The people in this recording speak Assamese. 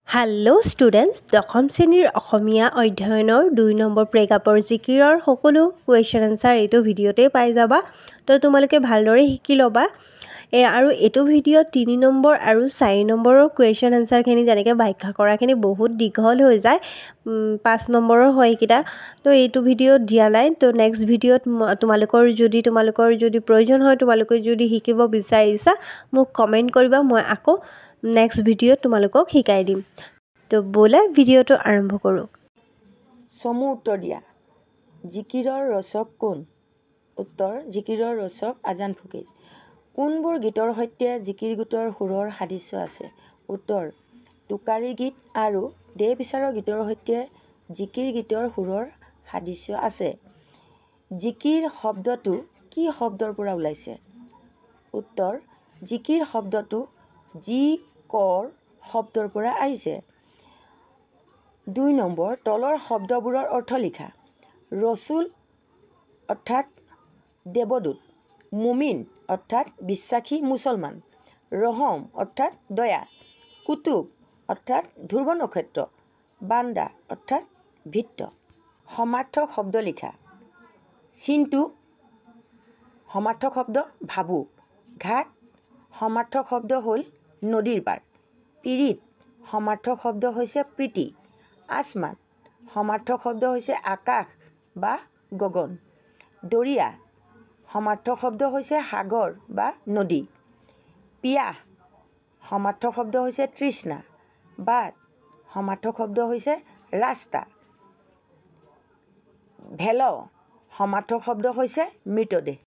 হেল্ল' ষ্টুডেণ্টছ, দশম শ্ৰেণীৰ অসমীয়া অধ্যয়নৰ 2 নম্বৰ প্ৰেগাপৰ জিকিৰৰ সকলো কুৱেশ্যন এনচাৰ এইটো ভিডিঅ'তেই পাই যাবা। তো তোমালোকে ভালদৰে শিকি ল'বা। আৰু এইটো ভিডিঅ'ত 3 নম্বৰ আৰু 4 নম্বৰৰ কুৱেশ্যন এনচাৰখিনি যেনেকৈ ব্যাখ্যা কৰাখিনি বহুত দীঘল হৈ যায়, 5 নম্বৰৰ হয় এইকেইটা। তো এইটো ভিডিঅ'ত দিয়া নাই। তো নেক্সট ভিডিঅ'ত তোমালোকৰ যদি প্ৰয়োজন হয়, তোমালোকে যদি শিকিব বিচাৰিছা মোক কমেণ্ট কৰিবা, মই আকৌ নেক্সট ভিডিঅ'ত তোমালোকক শিকাই দিম। তো ব'লা ভিডিঅ'টো আৰম্ভ কৰোঁ। চমু উত্তৰ দিয়া। জিকিৰৰ ৰচক কোন? উত্তৰ, জিকিৰৰ ৰচক আজান ফকীৰ। কোনবোৰ গীতৰ সৈতে জিকিৰ গীতৰ সুৰৰ সাদৃশ্য আছে? উত্তৰ, টোকাৰী গীত আৰু দেহ বিচাৰৰ গীতৰ সৈতে জিকিৰ গীতৰ সুৰৰ সাদৃশ্য আছে। জিকিৰ শব্দটো কি শব্দৰ পৰা ওলাইছে? উত্তৰ, জিকিৰ শব্দটো জিকৰ শব্দৰ পৰা আহিছে। 2 নম্বৰ, তলৰ শব্দবোৰৰ অৰ্থ লিখা। ৰচুল অৰ্থাৎ দেৱদূত, মুমিন অৰ্থাৎ বিশ্বাসী মুছলমান, ৰহম অৰ্থাৎ দয়া, কুতুব অৰ্থাৎ ধ্ৰুৱ নক্ষত্ৰ, বান্দা অৰ্থাৎ ভৃত্য। সমাৰ্থক শব্দ লিখা। চিন্তু সমাৰ্থক শব্দ ভাবুক, ঘাট সমাৰ্থক শব্দ হ'ল নদীৰ পাৰ, পীড়িত সমাৰ্থক শব্দ হৈছে প্ৰীতি, আসমান সমাৰ্থক শব্দ হৈছে আকাশ বা গগন, দৰিয়া সমাৰ্থক শব্দ হৈছে সাগৰ বা নদী, পিয়াহ সমাৰ্থক শব্দ হৈছে তৃষ্ণা, বাট সমাৰ্থক শব্দ হৈছে ৰাস্তা, ভেল সমাৰ্থক শব্দ হৈছে মৃতদেহ।